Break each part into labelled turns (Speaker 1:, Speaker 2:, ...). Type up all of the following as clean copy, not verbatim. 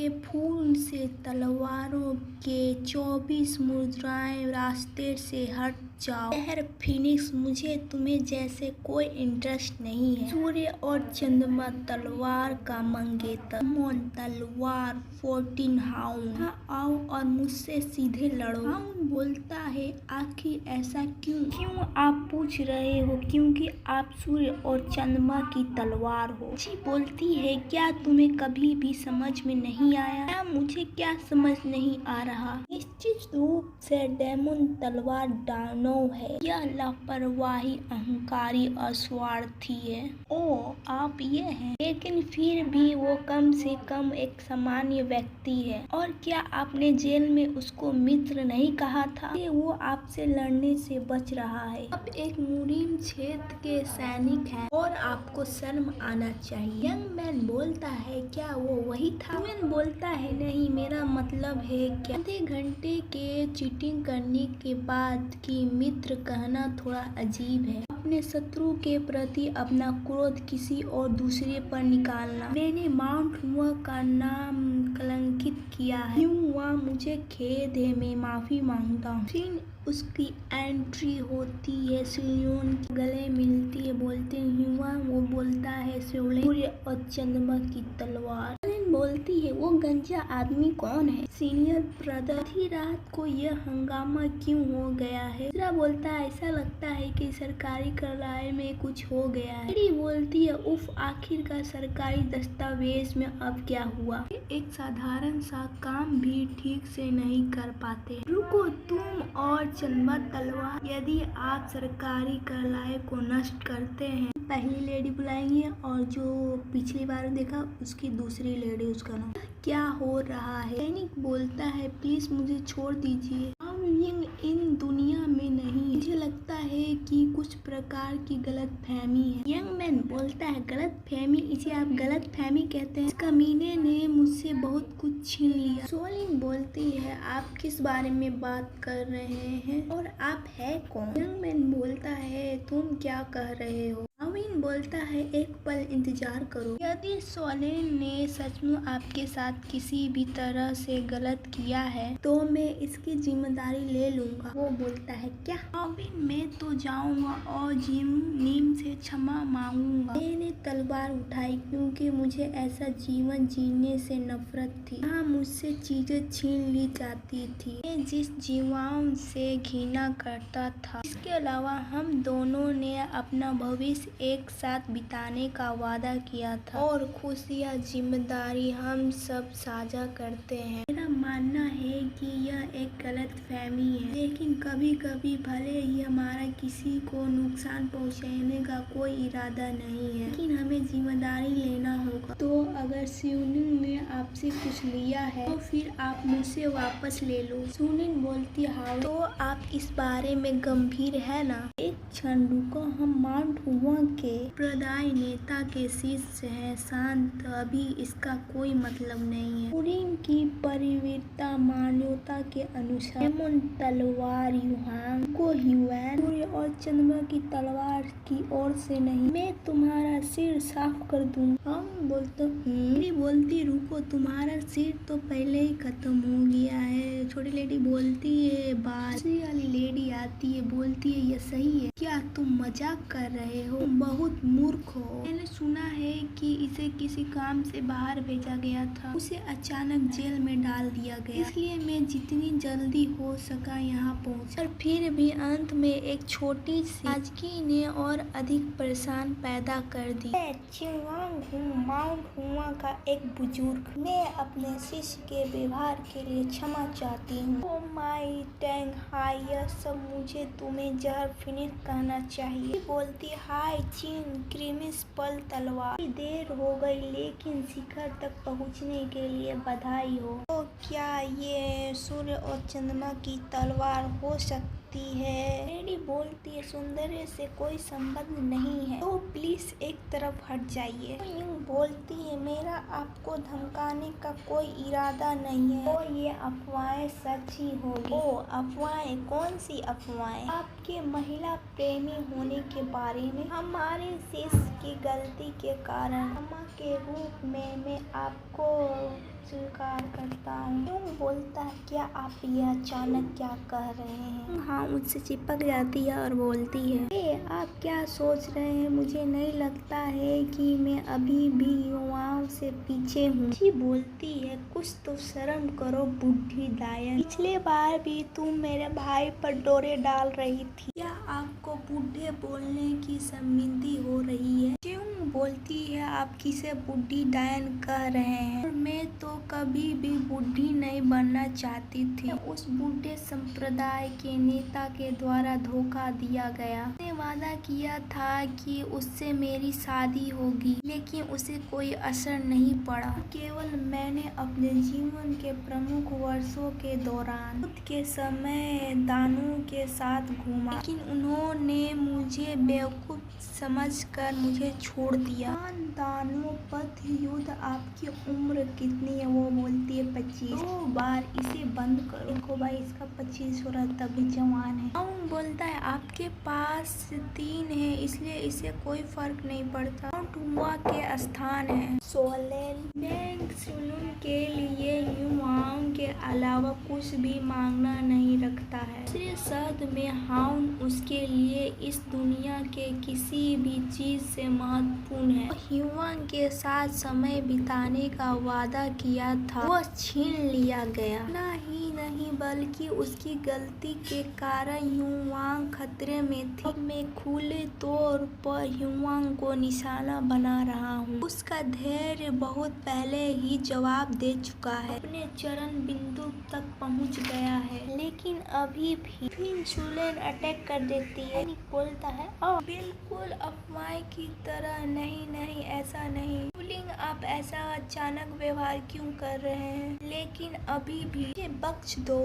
Speaker 1: के फूल से तलवारों के 24 मुद्राएं रास्ते से हट जाओ। शहर फिनिक्स, मुझे तुम्हें जैसे कोई इंटरेस्ट नहीं है। सूर्य और चंद्रमा तलवार का मंगेतर। मोन तलवार 14 हाउंड। हाँ, आओ और मुझसे सीधे लड़ो। हाउंड बोलता है, आखिर ऐसा क्यों आप पूछ रहे हो? क्योंकि आप सूर्य और चंद्रमा की तलवार हो। जी बोलती है, क्या तुम्हें कभी भी समझ में नहीं आया? क्या मुझे क्या समझ नहीं आ रहा? निश्चित रूप से डेमन तलवार दानव है। यह लापरवाही, अहंकारी, अस्वार्थी है। ओ, आप ये हैं। लेकिन फिर भी वो कम से कम एक सामान्य व्यक्ति है। और क्या आपने जेल में उसको मित्र नहीं कहा था? वो आपसे लड़ने से बच रहा है। आप एक मुनीम क्षेत्र के सैनिक हैं और आपको शर्म आना चाहिए। यंग मैन बोलता है, क्या वो वही था? वुमेन बोलता है, नहीं, मेरा मतलब है क्या? आधे घंटे के चीटिंग करने के बाद की मित्र कहना थोड़ा अजीब है। अपने शत्रु के प्रति अपना क्रोध किसी और दूसरे पर निकालना। मैंने माउंट हुआ का नाम कलंकित किया है। क्यों हुआ? मुझे खेद है, मैं माफी मांगता हूँ। फिर उसकी एंट्री होती है। सिलियन के गले मिलती है, बोलते हुआ वो बोलता है, सूर्य और चंद्रमा की तलवार। बोलती है, वो गंजा आदमी कौन है? सीनियर ब्रदर, आधी रात को यह हंगामा क्यों हो गया है? दूसरा बोलता है, ऐसा लगता है कि सरकारी कार्यालय में कुछ हो गया है। मेरी बोलती है, उफ, आखिरकार सरकारी दस्तावेज में अब क्या हुआ? एक साधारण सा काम भी ठीक से नहीं कर पाते। रुको, तुम और चंद्रमा तलवार, यदि आप सरकारी कार्यालय को नष्ट करते हैं, पहली लेडी बुलाएंगे और जो पिछली बार देखा उसकी दूसरी लेडी, उसका नाम। क्या हो रहा है? सैनिक बोलता है, प्लीज मुझे छोड़ दीजिए। हम इन दुनिया में नहीं। मुझे लगता है कि कुछ प्रकार की गलत फहमी है। यंग मैन बोलता है, गलत फहमी? इसे आप गलत फहमी कहते हैं? इस कमीने ने मुझसे बहुत कुछ छीन लिया। सोलिन बोलती है, आप किस बारे में बात कर रहे हैं और आप है कौन? यंग मैन बोलता है, तुम क्या कह रहे हो? अविन बोलता है, एक पल इंतजार करो। यदि सोलिन ने सचमुच आपके साथ किसी भी तरह से गलत किया है तो मैं इसकी जिम्मेदारी ले लूंगा। वो बोलता है, क्या? अविन, मैं तो जाऊंगा और नीम से क्षमा मांगूंगा। मैंने तलवार उठाई क्योंकि मुझे ऐसा जीवन जीने से नफरत थी। हाँ, मुझसे चीजें छीन ली जाती थी। मैं जिस जीवन से घृणा करता था। इसके अलावा हम दोनों ने अपना भविष्य एक साथ बिताने का वादा किया था और खुशियाँ, जिम्मेदारी हम सब साझा करते हैं। मेरा मानना है कि यह एक गलत फहमी है, लेकिन कभी कभी भले ही हमारा किसी को नुकसान पहुंचाने का कोई इरादा नहीं है, लेकिन हमें जिम्मेदारी लेना होगा। तो अगर सुनिन ने आपसे कुछ लिया है तो फिर आप मुझसे वापस ले लो। सुनिन बोलती है, तो आप इस बारे में गंभीर है ना? एक क्षण रुको, हम माउंट हुआ के प्रदाय नेता के शिष्य हैं। शांत, अभी इसका कोई मतलब नहीं है। उरीन की परिवीरता मान्यता के अनुसार डेमन तलवार युहांग को ह्यूएन, सूर्य और चंद्रमा की तलवार की ओर से नहीं। मैं तुम्हारा सिर साफ कर दूंगा। हम बोलते मेरी बोलती, रुको, तुम्हारा सिर तो पहले ही खत्म हो गया है। छोटी लेडी बोलती है, दूसरी वाली लेडी आती है, बोलती है, यह सही है क्या? तुम मजाक कर रहे हो? तुम बहुत मूर्ख हो। मैंने सुना है कि इसे किसी काम से बाहर भेजा गया था, उसे अचानक जेल में डाल दिया गया, इसलिए मैं जितनी जल्दी हो सका यहाँ पहुँचा। और फिर भी अंत में एक छोटी सी ताजगी ने और अधिक परेशान पैदा कर दी। मैं चिंगवांग हूँ, माउंट हुआ का एक बुजुर्ग। मैं अपने शिष्य के व्यवहार के लिए क्षमा चाहती हूँ। ओ माय टैंग, हाय, यह सब मुझे तुम्हें जहर फिनिक्स कहना चाहिए। बोलती, हाय चिन, क्रिमिस पल तलवार। देर हो गई, लेकिन शिखर तक पहुंचने के लिए बधाई हो। तो क्या ये सूर्य और चंद्रमा की तलवार हो सकती है? लेडी बोलती है, सौंदर्य से कोई संबंध नहीं है, तो प्लीज एक तरफ हट जाइए। यूं बोलती है, मेरा आपको धमकाने का कोई इरादा नहीं है। तो ये अफवाहें सच ही होगी। ओ, अफवाहें? कौन सी अफवाहें? आपके महिला प्रेमी होने के बारे में। हमारे शिष्य की गलती के कारण क्षमा के रूप में मैं आपको स्वीकार करता हूँ। यूं बोलता है, क्या आप ये अचानक क्या कह रहे हैं? हाँ, मुझसे चिपक जाती है और बोलती है, आप क्या सोच रहे हैं? मुझे नहीं लगता है कि मैं अभी भी युवाओं से पीछे हूँ। जी बोलती है, कुछ तो शर्म करो बुढ़ी दायन। पिछले बार भी तुम मेरे भाई पर डोरे डाल रही थी। क्या आपको बूढ़े बोलने की शर्मिंदगी हो रही है? क्यों बोलती है, आप किसे बुढ़ी डायन कह रहे हैं? और मैं तो कभी भी बुढ़ी नहीं बनना चाहती थी। उस बूढ़े संप्रदाय के नेता के द्वारा धोखा दिया गया। उसने वादा किया था कि उससे मेरी शादी होगी, लेकिन उसे कोई असर नहीं पड़ा। केवल मैंने अपने जीवन के प्रमुख वर्षों के दौरान खुद के समय दानों के साथ घूमा, लेकिन उन्होंने मुझे बेवकूफ समझकर मुझे छोड़ दिया। दानों पथ युद्ध। आपकी उम्र कितनी है? वो बोलती है 25। 2 बार इसे बंद करो। देखो भाई, इसका 25 हो रहा तभी जवान है। कौन बोलता है आपके पास 3 है, इसलिए इसे कोई फर्क नहीं पड़ता। हुआ के स्थान है सोलेल। बैंक सुलून के लिए युवाओं के अलावा कुछ भी मांगना नहीं रखता है। दूसरे शब्द में हाउन उसके लिए इस दुनिया के किसी भी चीज से महत्वपूर्ण है। युवाओं के साथ समय बिताने का वादा किया था, वो छीन लिया गया। नहीं बल्कि उसकी गलती के कारण युवांग खतरे में थी। अब मैं खुले तौर पर युवांग को निशाना बना रहा हूँ। उसका धैर्य बहुत पहले ही जवाब दे चुका है, अपने चरम बिंदु तक पहुँच गया है, लेकिन अभी भी फिर सुलेन अटैक कर देती है। बोलता है, बिल्कुल अफवाह की तरह। नहीं ऐसा नहीं। आप ऐसा अचानक व्यवहार क्यों कर रहे हैं? लेकिन अभी भी मुझे बख्श दो।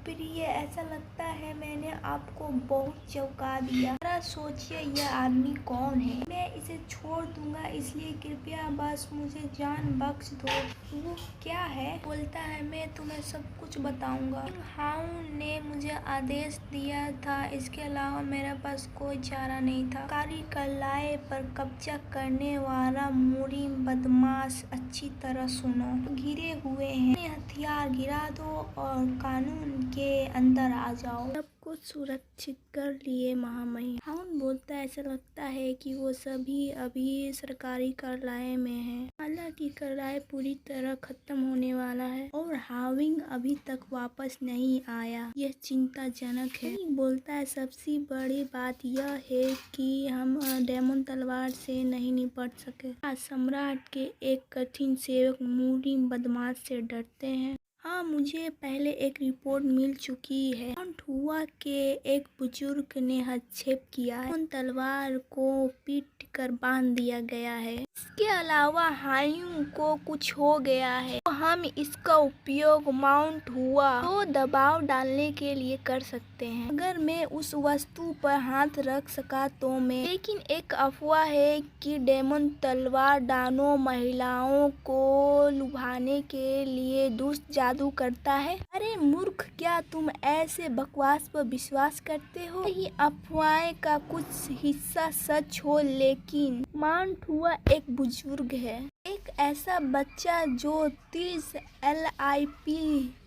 Speaker 1: प्रिय, ऐसा लगता है मैंने आपको बहुत चौंका दिया। जरा सोचिए, यह आदमी कौन है? मैं इसे छोड़ दूंगा, इसलिए कृपया बस मुझे जान बख्श दो। वो क्या है? बोलता है, मैं तुम्हें सब कुछ बताऊंगा। हाउन ने मुझे आदेश दिया था, इसके अलावा मेरे पास कोई चारा नहीं था। कार्यकलाय पर कब्जा करने वाला मुरीम बदमाश, अच्छी तरह सुनो। घिरे हुए हैं, अपने हथियार गिरा दो और कानून के अंदर आ जाओ। सब कुछ सुरक्षित कर लिए महामहिम। हाउन बोलता है, ऐसा लगता है कि वो सभी अभी सरकारी कार्यालय में हैं। हालांकि कार्यालय पूरी तरह खत्म होने वाला है और हाविंग अभी तक वापस नहीं आया। यह चिंताजनक है। बोलता है, सबसे बड़ी बात यह है कि हम डेमन तलवार से नहीं निपट सके। आज सम्राट के एक कठिन सेवक मुरीम बदमाश से डरते हैं। हाँ, मुझे पहले एक रिपोर्ट मिल चुकी है। हुआ के एक बुजुर्ग ने हस्तक्षेप किया है। उन तलवार को पीट कर बांध दिया गया है। इसके अलावा हायुंग को कुछ हो गया है, तो हम इसका उपयोग माउंट हुआ तो दबाव डालने के लिए कर सकते हैं। अगर मैं उस वस्तु पर हाथ रख सका तो मैं। लेकिन एक अफवाह है कि डेमन तलवार दानों महिलाओं को लुभाने के लिए दुष्ट जादू करता है। अरे मूर्ख, क्या तुम ऐसे बकवास पर विश्वास करते हो? यही अफवाह का कुछ हिस्सा सच हो, लेकिन माउंट हुआ एक बुजुर्ग है, एक ऐसा बच्चा जो 30 LIP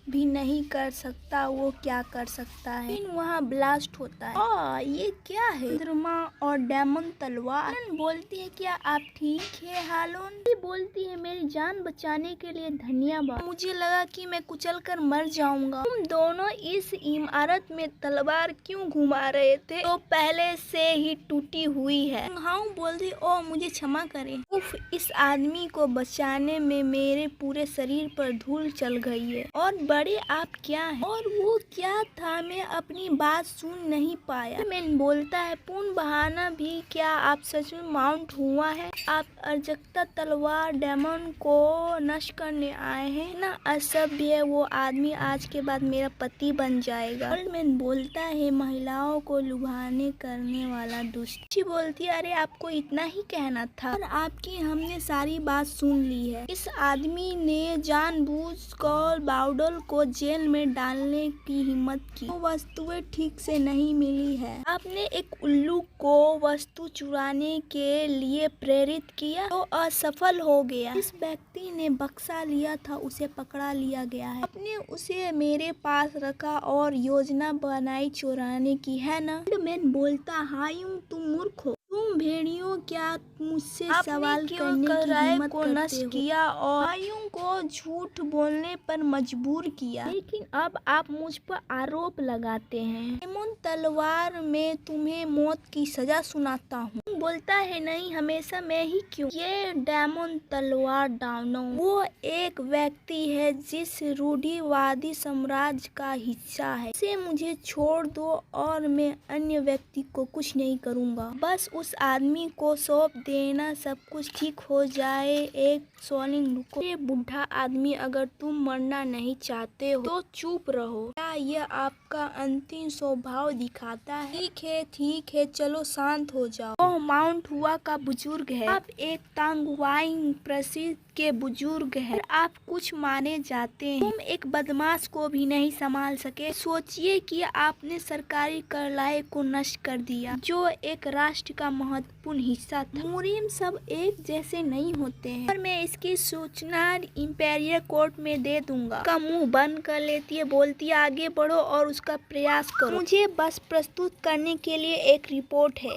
Speaker 1: भी नहीं कर सकता, वो क्या कर सकता है? फिर वहाँ ब्लास्ट होता है। ये क्या है? चंद्रमा और डेमन तलवार। बोलती है, क्या आप ठीक है हालोन? बोलती है, मेरी जान बचाने के लिए धन्यवाद। मुझे लगा कि मैं कुचल कर मर जाऊंगा। तुम दोनों इस इमारत में तलवार क्यों घुमा रहे थे? तो पहले से ही टूटी हुई है। हाँ, बोलती, ओ मुझे क्षमा करें। उफ, इस आदमी को बचाने में मेरे पूरे शरीर पर धूल चल गई है। और बड़े आप क्या हैं? और वो क्या था? मैं अपनी बात सुन नहीं पाया। मैं बोलता है, पूर्ण बहाना भी क्या? आप सच में माउंट हुआ है? आप अजगता तलवार डेमन को नष्ट करने आए हैं ना? असभ्य, वो आदमी आज के बाद मेरा पति बन जाएगा। और मैं बोलता है, महिलाओं को लुभाने करने वाला दुष्ट। बोलती है, अरे आपको इतना ही कहना था और आपकी हमने सारी बात सुन ली है। इस आदमी ने जानबूझकर बाउडल को जेल में डालने की हिम्मत की। वो वस्तुएं ठीक से नहीं मिली है। आपने एक उल्लू को वस्तु चुराने के लिए प्रेरित किया तो असफल हो गया। इस व्यक्ति ने बक्सा लिया था, उसे पकड़ा लिया गया है। आपने उसे मेरे पास रखा और योजना बनाई चुराने की, है ना? मैन बोलता, हायूं तुम मूर्ख हो। तुम भेड़ियों क्या मुझसे सवाल करने की हिम्मत करते हो? किया और हायूं को झूठ बोलने पर मजबूर किया। लेकिन अब आप मुझ पर आरोप लगाते हैं। डायमंड तलवार में तुम्हें मौत की सजा सुनाता हूँ। बोलता है नहीं, हमेशा मैं ही क्यों? ये डायमंड तलवार डाउनो वो एक व्यक्ति है जिस रूढ़िवादी साम्राज्य का हिस्सा है। इसे मुझे छोड़ दो और मैं अन्य व्यक्ति को कुछ नहीं करूँगा। बस उस आदमी को सौंप देना, सब कुछ ठीक हो जाए। एक सोनिंग रुको। ये बुढ़ा आदमी, अगर तुम मरना नहीं चाहते हो तो चुप रहो। क्या यह आपका अंतिम स्वभाव दिखाता है? ठीक है, चलो शांत हो जाओ। वो माउंट हुआ का बुजुर्ग है। आप एक तांगवाइन प्रसिद्ध के बुजुर्ग हैं। आप कुछ माने जाते हैं। तुम एक बदमाश को भी नहीं संभाल सके। सोचिए कि आपने सरकारी कार्यालय को नष्ट कर दिया, जो एक राष्ट्र का महत्वपूर्ण हिस्सा था। मुरीम सब एक जैसे नहीं होते हैं और मैं इसकी सूचना इंपीरियल कोर्ट में दे दूंगा। उसका मुंह बंद कर लेती है, बोलती है आगे बढ़ो और उसका प्रयास करो। मुझे बस प्रस्तुत करने के लिए एक रिपोर्ट है।